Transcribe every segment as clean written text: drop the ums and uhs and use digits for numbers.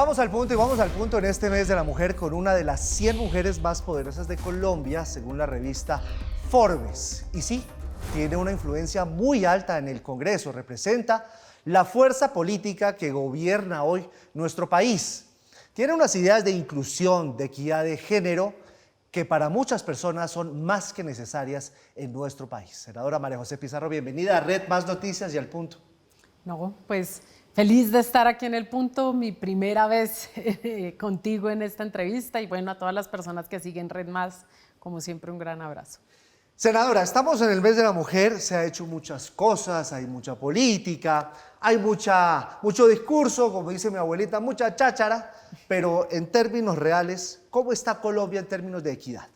Vamos al punto y vamos al punto en este mes de la mujer con una de las 100 mujeres más poderosas de Colombia, según la revista Forbes. Y sí, tiene una influencia muy alta en el Congreso, representa la fuerza política que gobierna hoy nuestro país. Tiene unas ideas de inclusión, de equidad de género, que para muchas personas son más que necesarias en nuestro país. Senadora María José Pizarro, bienvenida a Red Más Noticias y al punto. No, pues feliz de estar aquí en El Punto, mi primera vez contigo en esta entrevista y bueno, a todas las personas que siguen Red Más, como siempre, un gran abrazo. Senadora, estamos en el mes de la mujer, se ha hecho muchas cosas, hay mucha política, hay mucho discurso, como dice mi abuelita, mucha cháchara, pero en términos reales, ¿cómo está Colombia en términos de equidad?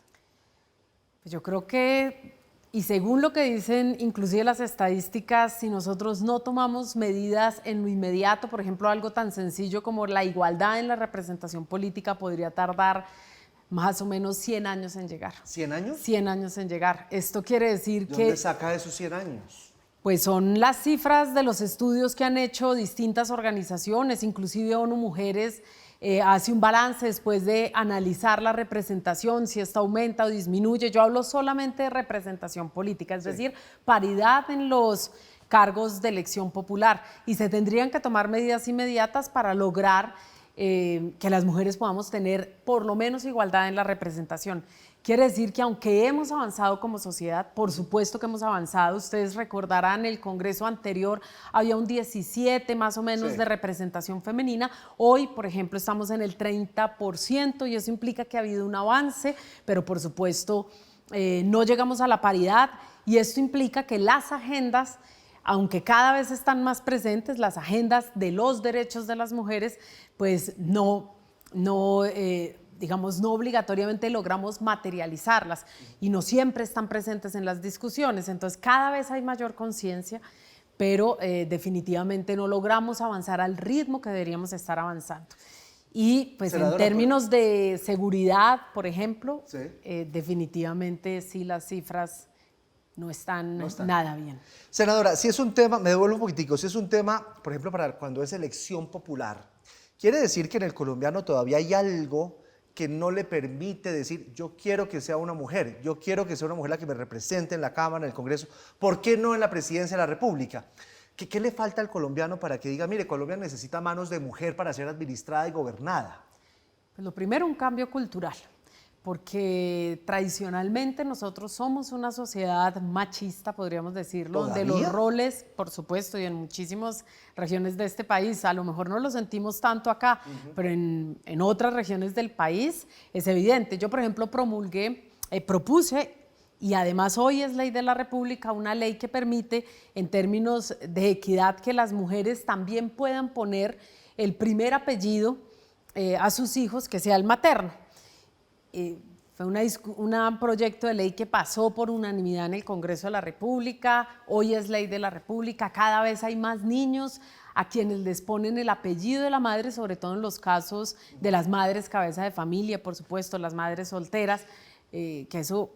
Pues yo creo que, y según lo que dicen inclusive las estadísticas, si nosotros no tomamos medidas en lo inmediato, por ejemplo, algo tan sencillo como la igualdad en la representación política podría tardar más o menos 100 años en llegar. ¿100 años? 100 años en llegar. Esto quiere decir ¿De que... dónde saca esos 100 años? Pues son las cifras de los estudios que han hecho distintas organizaciones, inclusive ONU Mujeres hace un balance después de analizar la representación, si esta aumenta o disminuye. Yo hablo solamente de representación política, es decir, paridad en los cargos de elección popular, y se tendrían que tomar medidas inmediatas para lograr que las mujeres podamos tener por lo menos igualdad en la representación. Quiere decir que aunque hemos avanzado como sociedad, por supuesto que hemos avanzado, ustedes recordarán el Congreso anterior había un 17 más o menos de representación femenina, hoy por ejemplo estamos en el 30% y eso implica que ha habido un avance, pero por supuesto no llegamos a la paridad y esto implica que las agendas, aunque cada vez están más presentes, las agendas de los derechos de las mujeres, pues digamos, no obligatoriamente logramos materializarlas y no siempre están presentes en las discusiones. Entonces, cada vez hay mayor conciencia, pero definitivamente no logramos avanzar al ritmo que deberíamos estar avanzando. Y pues en términos de seguridad, por ejemplo, definitivamente sí las cifras no están nada bien. Senadora, si es un tema, me devuelvo un poquitico, si es un tema, por ejemplo, para cuando es elección popular, quiere decir que en el colombiano todavía hay algo que no le permite decir, yo quiero que sea una mujer, yo quiero que sea una mujer la que me represente en la Cámara, en el Congreso, ¿por qué no en la Presidencia de la República? ¿Qué le falta al colombiano para que diga, mire, Colombia necesita manos de mujer para ser administrada y gobernada? Pues lo primero, un cambio cultural, porque tradicionalmente nosotros somos una sociedad machista, podríamos decirlo, donde los roles, por supuesto, y en muchísimas regiones de este país, a lo mejor no lo sentimos tanto acá, pero en otras regiones del país es evidente. Yo, por ejemplo, propuse, y además hoy es ley de la República, una ley que permite, en términos de equidad, que las mujeres también puedan poner el primer apellido a sus hijos, que sea el materno. Fue un proyecto de ley que pasó por unanimidad en el Congreso de la República, hoy es ley de la República, cada vez hay más niños a quienes les ponen el apellido de la madre, sobre todo en los casos de las madres cabeza de familia, por supuesto, las madres solteras, que eso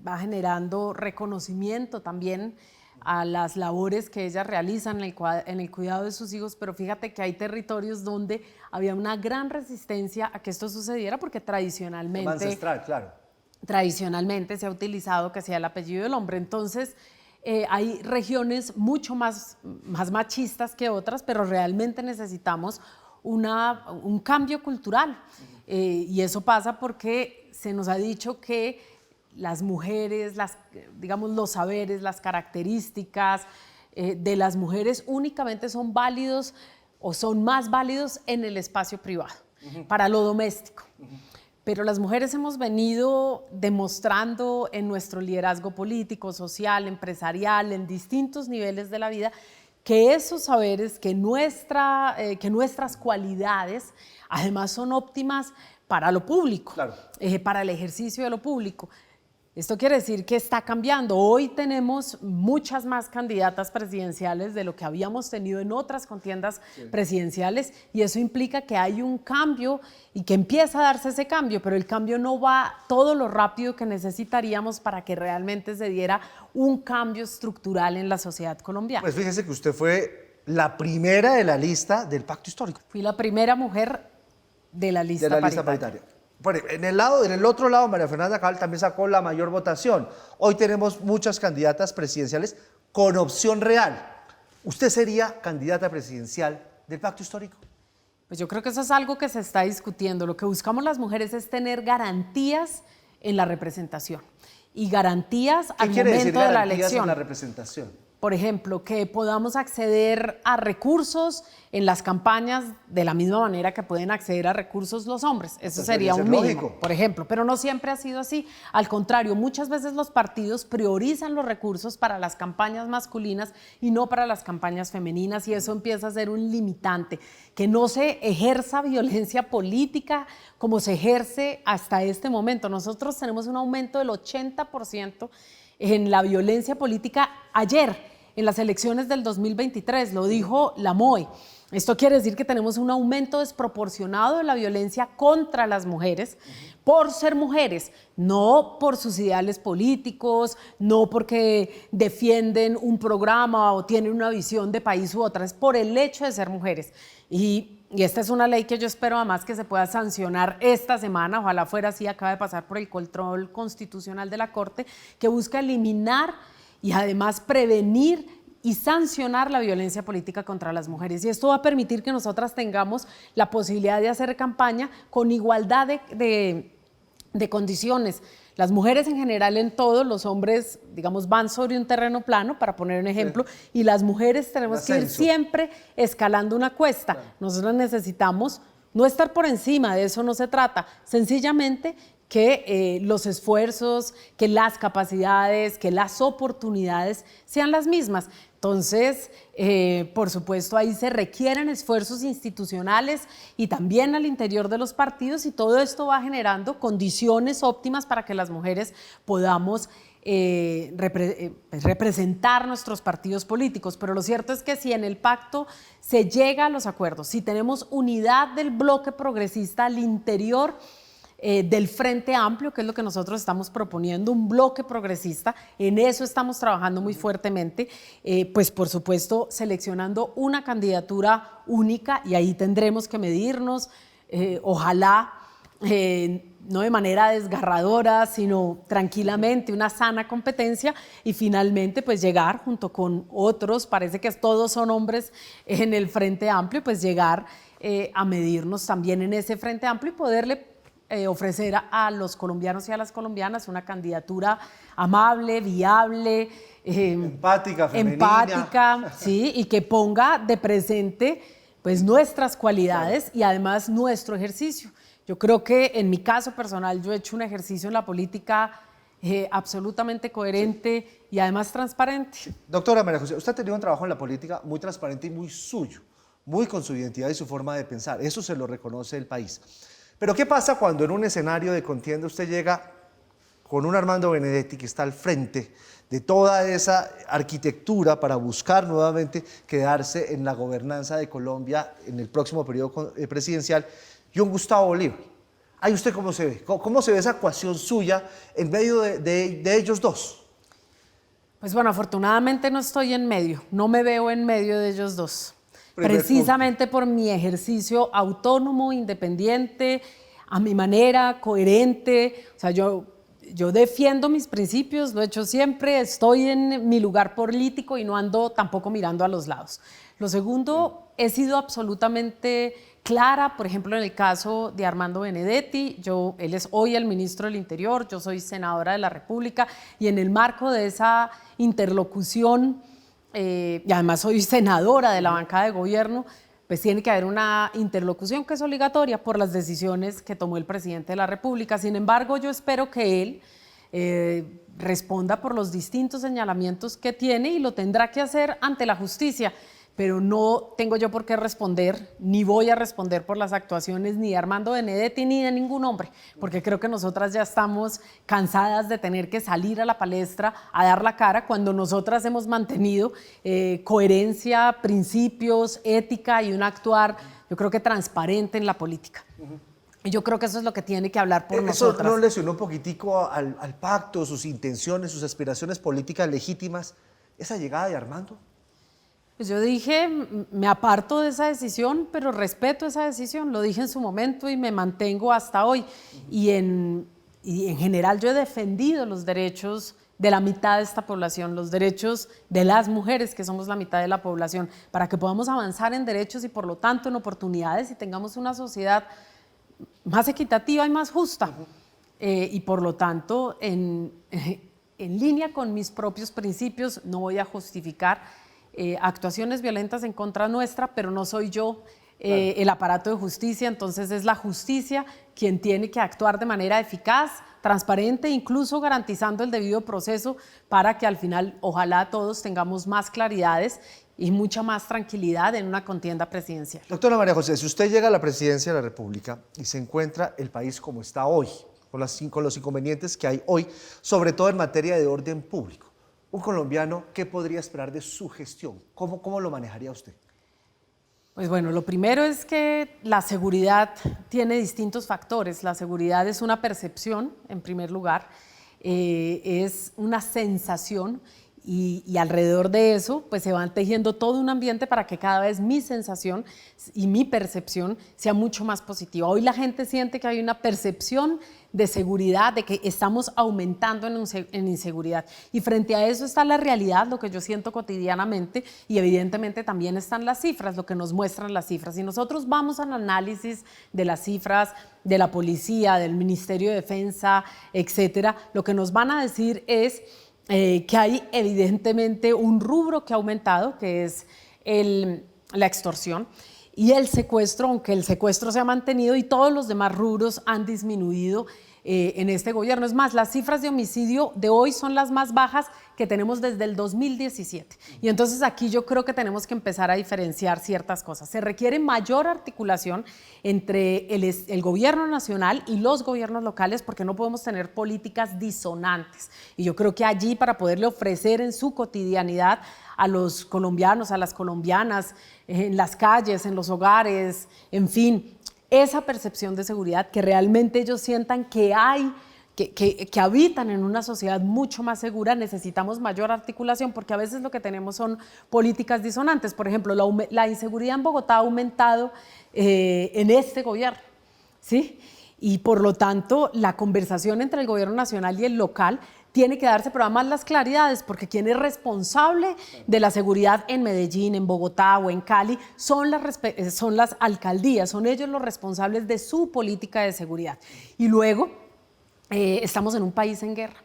va generando reconocimiento también a las labores que ellas realizan en el cuidado de sus hijos, pero fíjate que hay territorios donde había una gran resistencia a que esto sucediera porque tradicionalmente... Ancestral, claro. Tradicionalmente se ha utilizado que sea el apellido del hombre, entonces hay regiones mucho más machistas que otras, pero realmente necesitamos un cambio cultural y eso pasa porque se nos ha dicho que las mujeres, digamos, los saberes, las características de las mujeres únicamente son válidos o son más válidos en el espacio privado, para lo doméstico. Pero las mujeres hemos venido demostrando en nuestro liderazgo político, social, empresarial, en distintos niveles de la vida, que esos saberes, que nuestras cualidades, además son óptimas para lo público, para el ejercicio de lo público. Esto quiere decir que está cambiando. Hoy tenemos muchas más candidatas presidenciales de lo que habíamos tenido en otras contiendas presidenciales y eso implica que hay un cambio y que empieza a darse ese cambio, pero el cambio no va todo lo rápido que necesitaríamos para que realmente se diera un cambio estructural en la sociedad colombiana. Pues fíjese que usted fue la primera de la lista del Pacto Histórico. Fui la primera mujer de la lista de la lista paritaria. paritaria. Bueno, en el otro lado, María Fernanda Cabal también sacó la mayor votación. Hoy tenemos muchas candidatas presidenciales con opción real. ¿Usted sería candidata presidencial del Pacto Histórico? Pues yo creo que eso es algo que se está discutiendo. Lo que buscamos las mujeres es tener garantías en la representación y garantías al ¿Qué quiere decir momento de la garantías en elección. la representación? Por ejemplo, que podamos acceder a recursos en las campañas de la misma manera que pueden acceder a recursos los hombres. Eso sería un mínimo, lógico, por ejemplo. Pero no siempre ha sido así. Al contrario, muchas veces los partidos priorizan los recursos para las campañas masculinas y no para las campañas femeninas, y eso empieza a ser un limitante. Que no se ejerza violencia política como se ejerce hasta este momento. Nosotros tenemos un aumento del 80% en la violencia política ayer, en las elecciones del 2023, lo dijo la MOE. Esto quiere decir que tenemos un aumento desproporcionado de la violencia contra las mujeres por ser mujeres, no por sus ideales políticos, no porque defienden un programa o tienen una visión de país u otra, es por el hecho de ser mujeres. Y esta es una ley que yo espero además que se pueda sancionar esta semana, ojalá fuera así, acaba de pasar por el control constitucional de la Corte, que busca eliminar y además prevenir y sancionar la violencia política contra las mujeres. Y esto va a permitir que nosotras tengamos la posibilidad de hacer campaña con igualdad de condiciones. Las mujeres en general en todo, los hombres, digamos, van sobre un terreno plano, para poner un ejemplo, y las mujeres tenemos que ir siempre escalando una cuesta. Claro. Nosotros necesitamos no estar por encima, de eso no se trata, sencillamente que los esfuerzos, que las capacidades, que las oportunidades sean las mismas. Entonces, por supuesto, ahí se requieren esfuerzos institucionales y también al interior de los partidos, y todo esto va generando condiciones óptimas para que las mujeres podamos representar nuestros partidos políticos. Pero lo cierto es que si en el pacto se llega a los acuerdos, si tenemos unidad del bloque progresista al interior del Frente Amplio, que es lo que nosotros estamos proponiendo, un bloque progresista, en eso estamos trabajando muy fuertemente, pues por supuesto seleccionando una candidatura única, y ahí tendremos que medirnos, ojalá no de manera desgarradora, sino tranquilamente, una sana competencia, y finalmente pues llegar junto con otros, parece que todos son hombres en el Frente Amplio, pues llegar a medirnos también en ese Frente Amplio y poderle ofrecer a los colombianos y a las colombianas una candidatura amable, viable, empática, femenina. Empática, sí, y que ponga de presente pues nuestras cualidades, claro, y además nuestro ejercicio. Yo creo que en mi caso personal yo he hecho un ejercicio en la política absolutamente coherente, sí, y además transparente. Sí. Doctora María José, usted ha tenido un trabajo en la política muy transparente y muy suyo, muy con su identidad y su forma de pensar. Eso se lo reconoce el país. Pero ¿qué pasa cuando en un escenario de contienda usted llega con un Armando Benedetti que está al frente de toda esa arquitectura para buscar nuevamente quedarse en la gobernanza de Colombia en el próximo periodo presidencial, y un Gustavo Bolívar? ¿Ahí usted cómo se ve? ¿Cómo se ve esa ecuación suya en medio de ellos dos? Pues bueno, afortunadamente no estoy en medio, no me veo en medio de ellos dos. Precisamente por mi ejercicio autónomo, independiente, a mi manera, coherente. O sea, yo defiendo mis principios, lo he hecho siempre, estoy en mi lugar político y no ando tampoco mirando a los lados. Lo segundo, he sido absolutamente clara, por ejemplo, en el caso de Armando Benedetti, él es hoy el ministro del Interior, yo soy senadora de la República, y en el marco de esa interlocución, y además soy senadora de la bancada de gobierno, pues tiene que haber una interlocución que es obligatoria por las decisiones que tomó el presidente de la República. Sin embargo, yo espero que él responda por los distintos señalamientos que tiene, y lo tendrá que hacer ante la justicia. Pero no tengo yo por qué responder, ni voy a responder por las actuaciones ni de Armando Benedetti ni de ningún hombre, porque creo que nosotras ya estamos cansadas de tener que salir a la palestra a dar la cara cuando nosotras hemos mantenido coherencia, principios, ética y un actuar, yo creo que transparente en la política. Y yo creo que eso es lo que tiene que hablar por nosotras. ¿Eso no lesionó un poquitico al pacto, sus intenciones, sus aspiraciones políticas legítimas, esa llegada de Armando? Pues yo dije, me aparto de esa decisión, pero respeto esa decisión, lo dije en su momento y me mantengo hasta hoy. Y en general yo he defendido los derechos de la mitad de esta población, los derechos de las mujeres, que somos la mitad de la población, para que podamos avanzar en derechos y por lo tanto en oportunidades y tengamos una sociedad más equitativa y más justa. Y por lo tanto, en línea con mis propios principios, no voy a justificar actuaciones violentas en contra nuestra, pero no soy yo el aparato de justicia, entonces es la justicia quien tiene que actuar de manera eficaz, transparente, incluso garantizando el debido proceso para que al final ojalá todos tengamos más claridades y mucha más tranquilidad en una contienda presidencial. Doctora María José, si usted llega a la presidencia de la República y se encuentra el país como está hoy, con los inconvenientes que hay hoy, sobre todo en materia de orden público, un colombiano, ¿qué podría esperar de su gestión? ¿Cómo lo manejaría usted? Pues bueno, lo primero es que la seguridad tiene distintos factores. La seguridad es una percepción, en primer lugar, es una sensación y alrededor de eso pues se va tejiendo todo un ambiente para que cada vez mi sensación y mi percepción sea mucho más positiva. Hoy la gente siente que hay una percepción de seguridad, de que estamos aumentando en inseguridad. Y frente a eso está la realidad, lo que yo siento cotidianamente, y evidentemente también están las cifras, lo que nos muestran las cifras. Si nosotros vamos al análisis de las cifras de la policía, del Ministerio de Defensa, etcétera, lo que nos van a decir es que hay evidentemente un rubro que ha aumentado, que es la extorsión, y el secuestro, aunque el secuestro se ha mantenido y todos los demás rubros han disminuido en este gobierno. Es más, las cifras de homicidio de hoy son las más bajas que tenemos desde el 2017. Y entonces aquí yo creo que tenemos que empezar a diferenciar ciertas cosas. Se requiere mayor articulación entre el gobierno nacional y los gobiernos locales porque no podemos tener políticas disonantes. Y yo creo que allí, para poderle ofrecer en su cotidianidad a los colombianos, a las colombianas, en las calles, en los hogares, en fin, esa percepción de seguridad, que realmente ellos sientan que habitan en una sociedad mucho más segura, necesitamos mayor articulación porque a veces lo que tenemos son políticas disonantes. Por ejemplo, la inseguridad en Bogotá ha aumentado en este gobierno, ¿sí? Y por lo tanto, la conversación entre el gobierno nacional y el local tiene que darse, pero además las claridades, porque quien es responsable de la seguridad en Medellín, en Bogotá o en Cali son las alcaldías, son ellos los responsables de su política de seguridad. Y luego estamos en un país en guerra.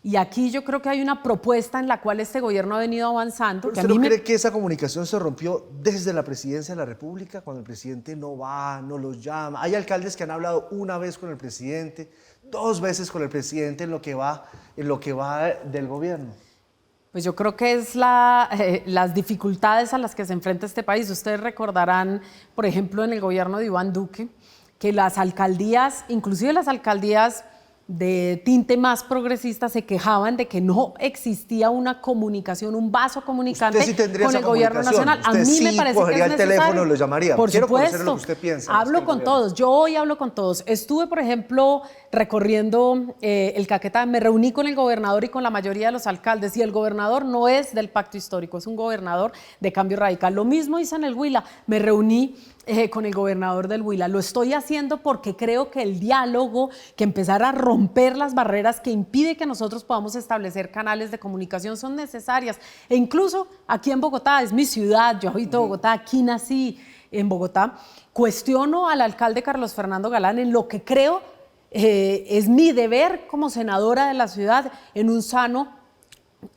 Y aquí yo creo que hay una propuesta en la cual este gobierno ha venido avanzando. ¿Usted no cree que esa comunicación se rompió desde la presidencia de la República, cuando el presidente no va, no los llama? Hay alcaldes que han hablado una vez con el presidente, 2 veces con el presidente en lo que va del gobierno. Pues yo creo que es las dificultades a las que se enfrenta este país. Ustedes recordarán, por ejemplo, en el gobierno de Iván Duque, que las alcaldías, inclusive las alcaldías de tinte más progresista, se quejaban de que no existía una comunicación, un vaso comunicante con el gobierno nacional. A mí me parece que es necesario. El teléfono, lo llamaría. Por Quiero supuesto, conocer lo que usted piensa. Hablo con todos. Yo hoy hablo con todos. Estuve, por ejemplo, recorriendo el Caquetá. Me reuní con el gobernador y con la mayoría de los alcaldes. Y el gobernador no es del pacto histórico, es un gobernador de Cambio Radical. Lo mismo hice en el Huila. Me reuní con el gobernador del Huila. Lo estoy haciendo porque creo que el diálogo, que empezar a romper las barreras que impide que nosotros podamos establecer canales de comunicación son necesarias. E incluso aquí en Bogotá, es mi ciudad, yo habito Bogotá, aquí nací en Bogotá, cuestiono al alcalde Carlos Fernando Galán en lo que creo es mi deber como senadora de la ciudad en un sano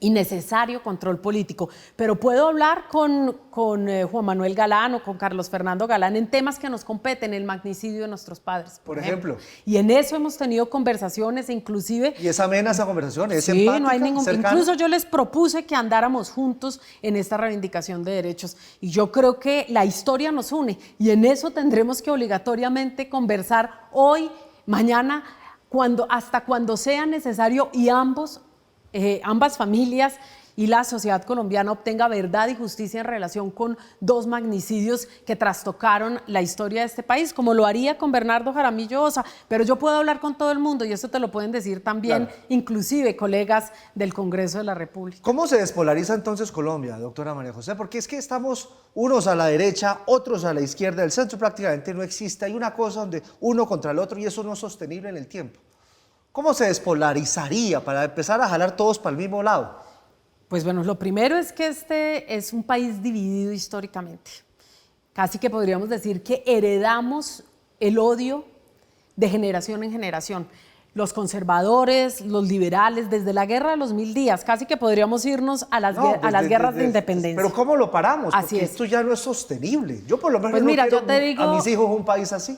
y necesario control político, pero puedo hablar con Juan Manuel Galán o con Carlos Fernando Galán en temas que nos competen, el magnicidio de nuestros padres, por ejemplo. Y en eso hemos tenido conversaciones, inclusive. ¿Y es amena esa conversación? ¿Es sí, empática, no hay ningún. cercana? Incluso yo les propuse que andáramos juntos en esta reivindicación de derechos, y yo creo que la historia nos une, y en eso tendremos que obligatoriamente conversar hoy, mañana, hasta cuando sea necesario, y ambas familias y la sociedad colombiana obtenga verdad y justicia en relación con 2 magnicidios que trastocaron la historia de este país, como lo haría con Bernardo Jaramillo Osa. Pero yo puedo hablar con todo el mundo y eso te lo pueden decir también, claro, inclusive colegas del Congreso de la República. ¿Cómo se despolariza entonces Colombia, doctora María José? Porque es que estamos unos a la derecha, otros a la izquierda, el centro prácticamente no existe, hay una cosa donde uno contra el otro y eso no es sostenible en el tiempo. ¿Cómo se despolarizaría para empezar a jalar todos para el mismo lado? Pues bueno, lo primero es que este es un país dividido históricamente. Casi que podríamos decir que heredamos el odio de generación en generación. Los conservadores, los liberales, desde la guerra de los 1000 días, casi que podríamos irnos a las guerras de independencia. Pero ¿cómo lo paramos? Así porque es. Esto ya no es sostenible. Yo por lo menos pues no mira, quiero yo te digo, a mis hijos un país así.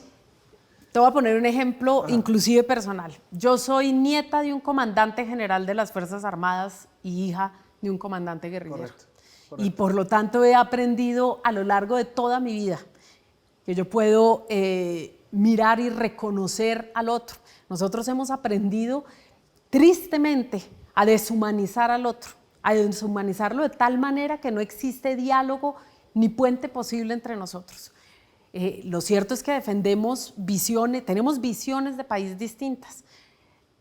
Te voy a poner un ejemplo inclusive personal. Yo soy nieta de un comandante general de las Fuerzas Armadas y hija de un comandante guerrillero. Correcto. Y por lo tanto he aprendido a lo largo de toda mi vida que yo puedo mirar y reconocer al otro. Nosotros hemos aprendido tristemente a deshumanizar al otro, a deshumanizarlo de tal manera que no existe diálogo ni puente posible entre nosotros. Lo cierto es que defendemos visiones, tenemos visiones de país distintas,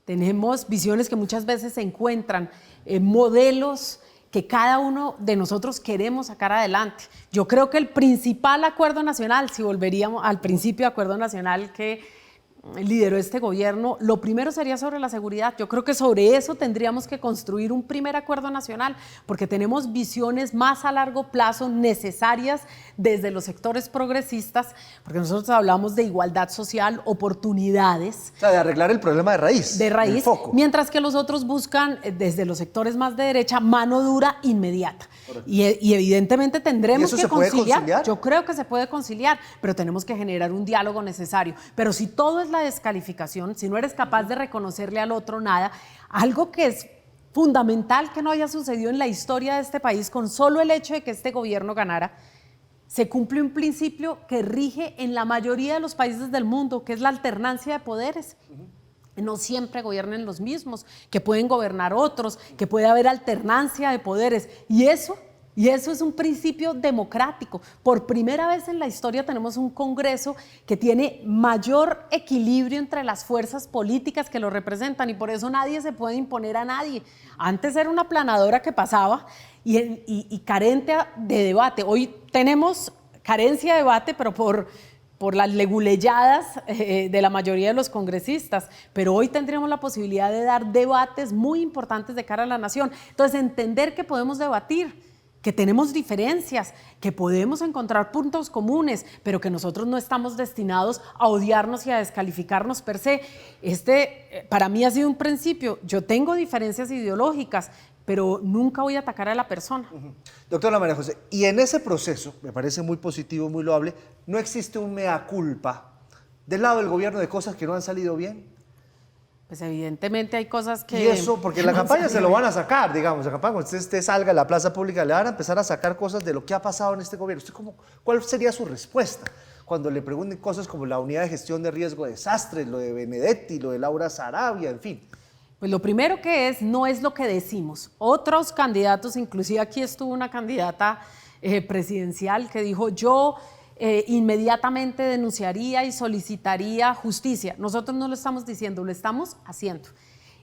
tenemos visiones que muchas veces se encuentran, modelos que cada uno de nosotros queremos sacar adelante. Yo creo que el principal acuerdo nacional, si volveríamos al principio de acuerdo nacional que lideró este gobierno, lo primero sería sobre la seguridad. Yo creo que sobre eso tendríamos que construir un primer acuerdo nacional, porque tenemos visiones más a largo plazo necesarias desde los sectores progresistas, porque nosotros hablamos de igualdad social, oportunidades. O sea, de arreglar el problema de raíz. De raíz, mientras que los otros buscan, desde los sectores más de derecha, mano dura inmediata. Y evidentemente tendremos que conciliar. Yo creo que se puede conciliar, pero tenemos que generar un diálogo necesario. Pero si todo es la descalificación, si no eres capaz de reconocerle al otro nada, algo que es fundamental que no haya sucedido en la historia de este país, con solo el hecho de que este gobierno ganara, se cumple un principio que rige en la mayoría de los países del mundo, que es la alternancia de poderes. No siempre gobiernen los mismos, que pueden gobernar otros, que puede haber alternancia de poderes. Y eso es un principio democrático. Por primera vez en la historia tenemos un Congreso que tiene mayor equilibrio entre las fuerzas políticas que lo representan y por eso nadie se puede imponer a nadie. Antes era una aplanadora que pasaba y carente de debate. Hoy tenemos carencia de debate, pero por las leguleyadas de la mayoría de los congresistas, pero hoy tendríamos la posibilidad de dar debates muy importantes de cara a la nación. Entonces, entender que podemos debatir, que tenemos diferencias, que podemos encontrar puntos comunes, pero que nosotros no estamos destinados a odiarnos y a descalificarnos per se. Para mí ha sido un principio. Yo tengo diferencias ideológicas, pero nunca voy a atacar a la persona. Doctora María José, y en ese proceso, me parece muy positivo, muy loable, ¿no existe un mea culpa del lado del gobierno de cosas que no han salido bien? Pues evidentemente hay cosas que... Y eso, porque en la campaña se lo van a sacar, digamos, en la campaña, cuando usted salga a la plaza pública, le van a empezar a sacar cosas de lo que ha pasado en este gobierno. ¿Cuál sería su respuesta cuando le pregunten cosas como la unidad de gestión de riesgo de desastres, lo de Benedetti, lo de Laura Sarabia, en fin? Pues lo primero que no es lo que decimos. Otros candidatos, inclusive aquí estuvo una candidata presidencial que dijo, yo inmediatamente denunciaría y solicitaría justicia. Nosotros no lo estamos diciendo, lo estamos haciendo.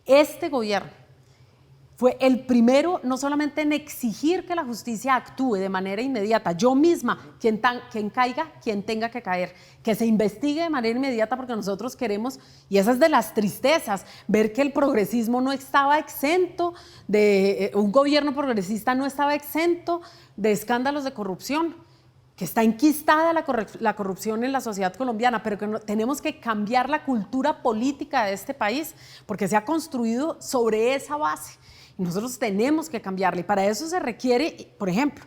Este gobierno fue el primero no solamente en exigir que la justicia actúe de manera inmediata, yo misma, quien caiga, quien tenga que caer, que se investigue de manera inmediata porque nosotros queremos, y esa es de las tristezas, ver que el progresismo no estaba exento un gobierno progresista no estaba exento de escándalos de corrupción, que está enquistada la corrupción en la sociedad colombiana, pero que tenemos que cambiar la cultura política de este país porque se ha construido sobre esa base. Y nosotros tenemos que cambiarla y para eso se requiere, por ejemplo,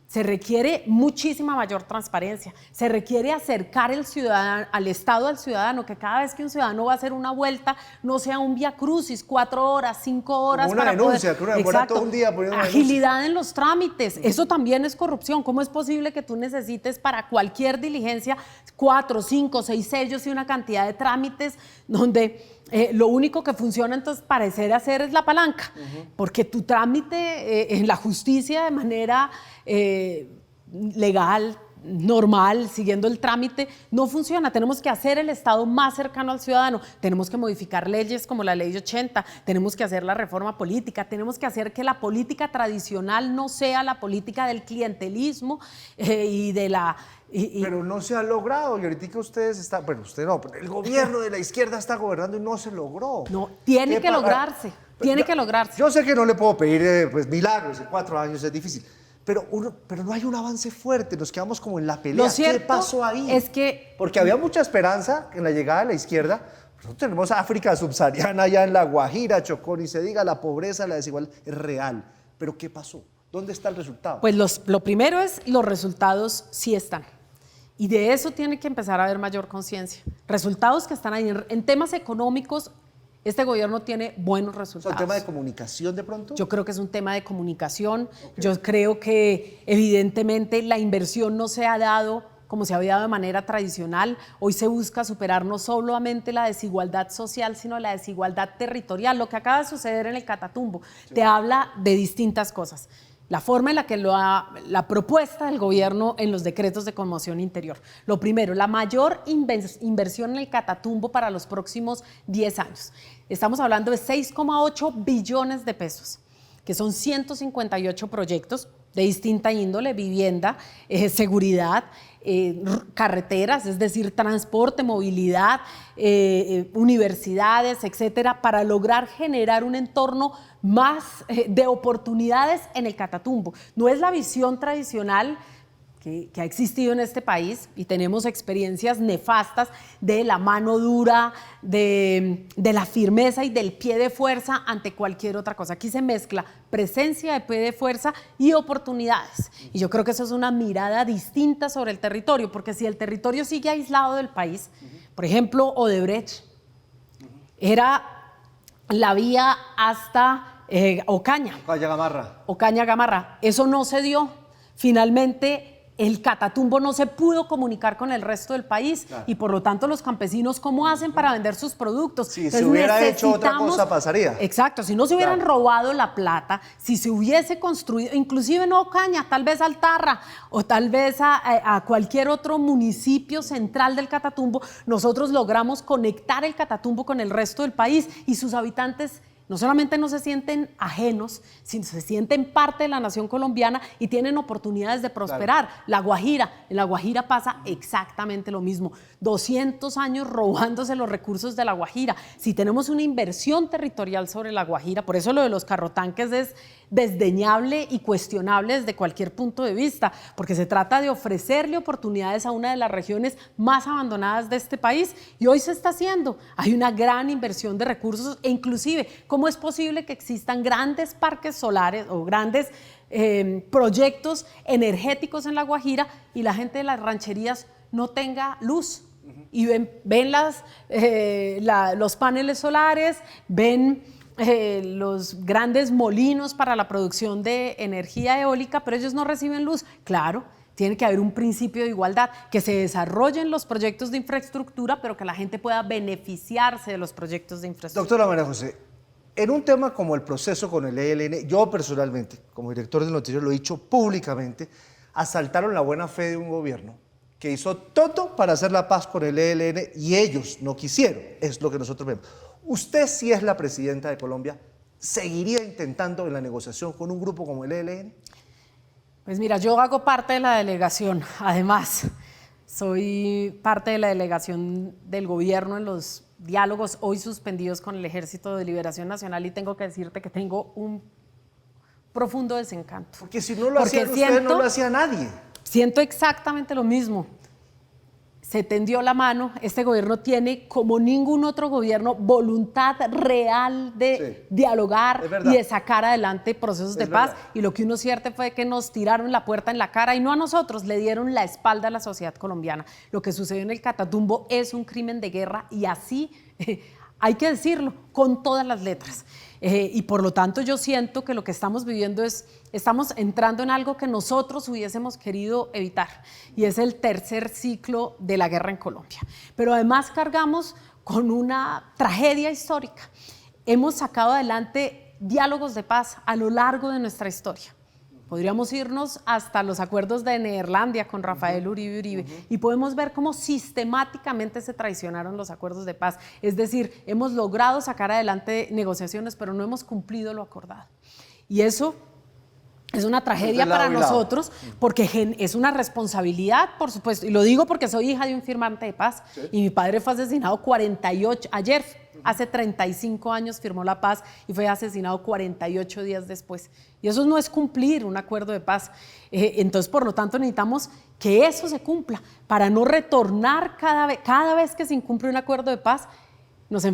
se requiere muchísima mayor transparencia, se requiere acercar al Estado al ciudadano, que cada vez que un ciudadano va a hacer una vuelta no sea un vía crucis, 4 horas, 5 horas. Como una denuncia, que uno demora todo un día poniendo una agilidad en los trámites, eso también es corrupción. ¿Cómo es posible que tú necesites para cualquier diligencia 4, 5, 6 sellos y una cantidad de trámites donde lo único que funciona entonces parecer hacer es la palanca, porque tu trámite en la justicia de manera legal, normal, siguiendo el trámite, no funciona. Tenemos que hacer el Estado más cercano al ciudadano, tenemos que modificar leyes como la Ley 80, tenemos que hacer la reforma política, tenemos que hacer que la política tradicional no sea la política del clientelismo y de la... Pero no se ha logrado, y ahorita que ustedes están, bueno, usted no, pero el gobierno de la izquierda está gobernando y no se logró. No, tiene que lograrse, tiene que lograrse. Yo sé que no le puedo pedir pues, milagros, en 4 años es difícil, pero no hay un avance fuerte, nos quedamos como en la pelea. Lo cierto ¿Qué pasó ahí? es que... Porque había mucha esperanza en la llegada de la izquierda. Nosotros tenemos África subsahariana allá en La Guajira, Chocó, y se diga, la pobreza, la desigualdad es real. Pero ¿qué pasó? ¿Dónde está el resultado? Pues lo primero es, los resultados sí están. Y de eso tiene que empezar a haber mayor conciencia. Resultados que están ahí. En temas económicos, este gobierno tiene buenos resultados. ¿Es un tema de comunicación de pronto? Yo creo que es un tema de comunicación. Okay. Yo creo que evidentemente la inversión no se ha dado como se había dado de manera tradicional. Hoy se busca superar no solamente la desigualdad social, sino la desigualdad territorial. Lo que acaba de suceder en el Catatumbo te habla de distintas cosas. La forma en la que la propuesta del gobierno en los decretos de conmoción interior. Lo primero, la mayor inversión en el Catatumbo para los próximos 10 años. Estamos hablando de 6,8 billones de pesos, que son 158 proyectos de distinta índole: vivienda, seguridad, carreteras, es decir, transporte, movilidad, universidades, etcétera, para lograr generar un entorno más de oportunidades en el Catatumbo. No es la visión tradicional que ha existido en este país, y tenemos experiencias nefastas de la mano dura, de la firmeza y del pie de fuerza ante cualquier otra cosa. Aquí se mezcla presencia de pie de fuerza y oportunidades. Y yo creo que eso es una mirada distinta sobre el territorio, porque si el territorio sigue aislado del país, por ejemplo, Odebrecht era la vía hasta Ocaña. Ocaña Gamarra. Eso no se dio. Finalmente, el Catatumbo no se pudo comunicar con el resto del país, claro. Y por lo tanto los campesinos, ¿cómo hacen para vender sus productos? Si se hubiera hecho otra cosa, pasaría. Exacto, si no se hubieran robado la plata, si se hubiese construido, inclusive no Ocaña, tal vez Altarra o tal vez a cualquier otro municipio central del Catatumbo, nosotros logramos conectar el Catatumbo con el resto del país, y sus habitantes no solamente no se sienten ajenos, sino se sienten parte de la nación colombiana y tienen oportunidades de prosperar. Claro. En La Guajira pasa exactamente lo mismo. 200 años robándose los recursos de La Guajira. Si tenemos una inversión territorial sobre La Guajira, por eso lo de los carrotanques es desdeñable y cuestionable desde cualquier punto de vista, porque se trata de ofrecerle oportunidades a una de las regiones más abandonadas de este país, y hoy se está haciendo. Hay una gran inversión de recursos, e inclusive, ¿cómo es posible que existan grandes parques solares o grandes proyectos energéticos en La Guajira y la gente de las rancherías no tenga luz? Y ven los paneles solares, ven los grandes molinos para la producción de energía eólica, pero ellos no reciben luz. Claro, tiene que haber un principio de igualdad, que se desarrollen los proyectos de infraestructura, pero que la gente pueda beneficiarse de los proyectos de infraestructura. Doctora María José, en un tema como el proceso con el ELN, yo personalmente, como director del noticiero, lo he dicho públicamente, asaltaron la buena fe de un gobierno que hizo todo para hacer la paz con el ELN y ellos no quisieron, es lo que nosotros vemos. Usted, si es la presidenta de Colombia, ¿seguiría intentando en la negociación con un grupo como el ELN? Pues mira, yo hago parte de la delegación, además, soy parte de la delegación del gobierno en los diálogos hoy suspendidos con el Ejército de Liberación Nacional, y tengo que decirte que tengo un profundo desencanto. Porque si no lo hacían ustedes, no lo hacía nadie. Siento exactamente lo mismo. Se tendió la mano. Este gobierno tiene, como ningún otro gobierno, voluntad real de dialogar y de sacar adelante procesos de paz. Y lo que uno siente fue que nos tiraron la puerta en la cara, y no a nosotros, le dieron la espalda a la sociedad colombiana. Lo que sucedió en el Catatumbo es un crimen de guerra, y así hay que decirlo con todas las letras. Y por lo tanto yo siento que lo que estamos viviendo estamos entrando en algo que nosotros hubiésemos querido evitar, y es el tercer ciclo de la guerra en Colombia. Pero además cargamos con una tragedia histórica. Hemos sacado adelante diálogos de paz a lo largo de nuestra historia. Podríamos irnos hasta los acuerdos de Neerlandia con Rafael Uribe y podemos ver cómo sistemáticamente se traicionaron los acuerdos de paz. Es decir, hemos logrado sacar adelante negociaciones, pero no hemos cumplido lo acordado. Y eso es una tragedia para nosotros, porque es una responsabilidad, por supuesto, y lo digo porque soy hija de un firmante de paz, y mi padre fue asesinado ayer, hace 35 años firmó la paz y fue asesinado 48 días después. Y eso no es cumplir un acuerdo de paz. Entonces, por lo tanto, necesitamos que eso se cumpla para no retornar cada vez que se incumple un acuerdo de paz. Nos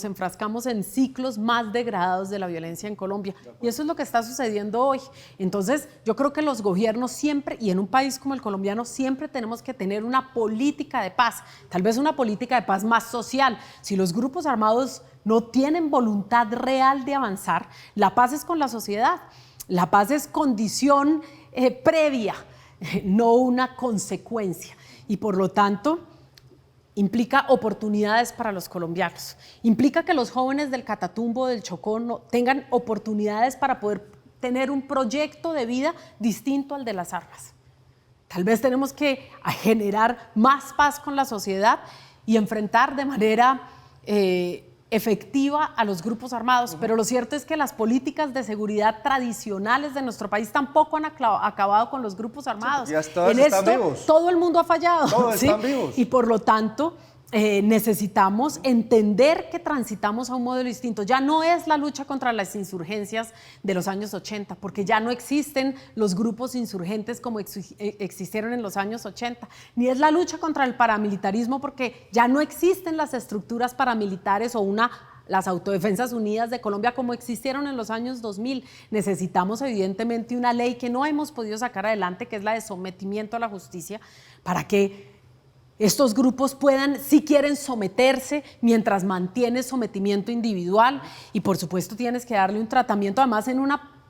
enfrascamos en ciclos más degradados de la violencia en Colombia. Y eso es lo que está sucediendo hoy. Entonces, yo creo que los gobiernos siempre, y en un país como el colombiano, siempre tenemos que tener una política de paz, tal vez una política de paz más social. Si los grupos armados no tienen voluntad real de avanzar, la paz es con la sociedad. La paz es condición previa, no una consecuencia. Y por lo tanto, implica oportunidades para los colombianos, implica que los jóvenes del Catatumbo, del Chocó, tengan oportunidades para poder tener un proyecto de vida distinto al de las armas. Tal vez tenemos que generar más paz con la sociedad y enfrentar de manera efectiva a los grupos armados, pero lo cierto es que las políticas de seguridad tradicionales de nuestro país tampoco han acabado con los grupos armados. Sí, en esto vivos. Todo el mundo ha fallado. Todos están vivos. Y por lo tanto, necesitamos entender que transitamos a un modelo distinto. Ya no es la lucha contra las insurgencias de los años 80, porque ya no existen los grupos insurgentes como existieron en los años 80, ni es la lucha contra el paramilitarismo, porque ya no existen las estructuras paramilitares o las Autodefensas Unidas de Colombia como existieron en los años 2000. Necesitamos evidentemente una ley que no hemos podido sacar adelante, que es la de sometimiento a la justicia, para que estos grupos puedan, si quieren, someterse mientras mantienes sometimiento individual, y por supuesto tienes que darle un tratamiento, además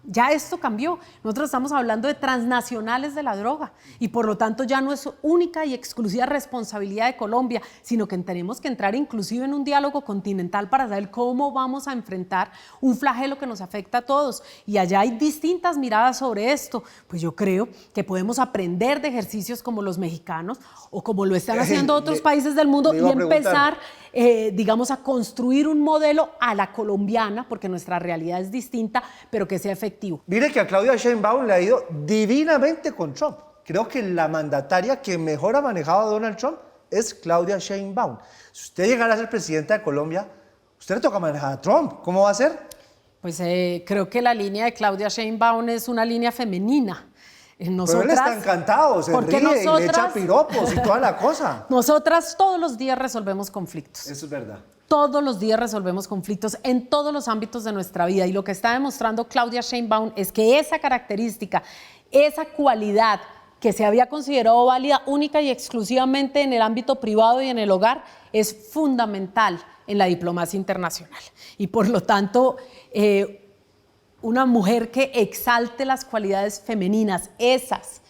ya esto cambió. Nosotros estamos hablando de transnacionales de la droga y por lo tanto ya no es única y exclusiva responsabilidad de Colombia, sino que tenemos que entrar inclusive en un diálogo continental para saber cómo vamos a enfrentar un flagelo que nos afecta a todos. Y allá hay distintas miradas sobre esto. Pues yo creo que podemos aprender de ejercicios como los mexicanos o como lo están haciendo otros países del mundo y empezar, digamos, a construir un modelo a la colombiana, porque nuestra realidad es distinta, pero que sea efectivo. Mire que a Claudia Sheinbaum le ha ido divinamente con Trump. Creo que la mandataria que mejor ha manejado a Donald Trump es Claudia Sheinbaum. Si usted llegara a ser presidenta de Colombia, usted le toca manejar a Trump. ¿Cómo va a ser? Pues creo que la línea de Claudia Sheinbaum es una línea femenina. Pero él está encantado, se ríe y le echa piropos y toda la cosa. Nosotras todos los días resolvemos conflictos. Eso es verdad. Todos los días resolvemos conflictos en todos los ámbitos de nuestra vida, y lo que está demostrando Claudia Sheinbaum es que esa característica, esa cualidad que se había considerado válida única y exclusivamente en el ámbito privado y en el hogar, es fundamental en la diplomacia internacional. Y por lo tanto, una mujer que exalte las cualidades femeninas, esas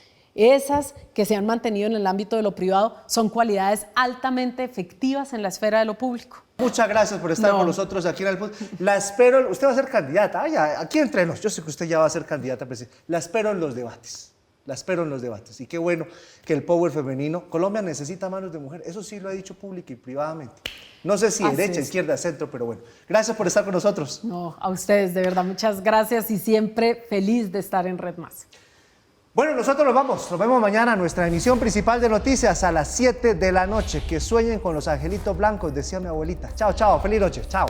que se han mantenido en el ámbito de lo privado, son cualidades altamente efectivas en la esfera de lo público. Muchas gracias por estar con nosotros aquí en el podcast. La espero, usted va a ser candidata, aquí entre nos, yo sé que usted ya va a ser candidata a presidenta. La espero en los debates. Y qué bueno que el power femenino, Colombia necesita manos de mujer, eso sí lo he dicho público y privadamente. No sé si derecha, izquierda, centro, pero bueno. Gracias por estar con nosotros. No, a ustedes, de verdad, muchas gracias y siempre feliz de estar en Red Más. Bueno, nosotros nos vemos mañana en nuestra emisión principal de noticias a las 7 de la noche. Que sueñen con los angelitos blancos, decía mi abuelita. Chao, chao, feliz noche, chao.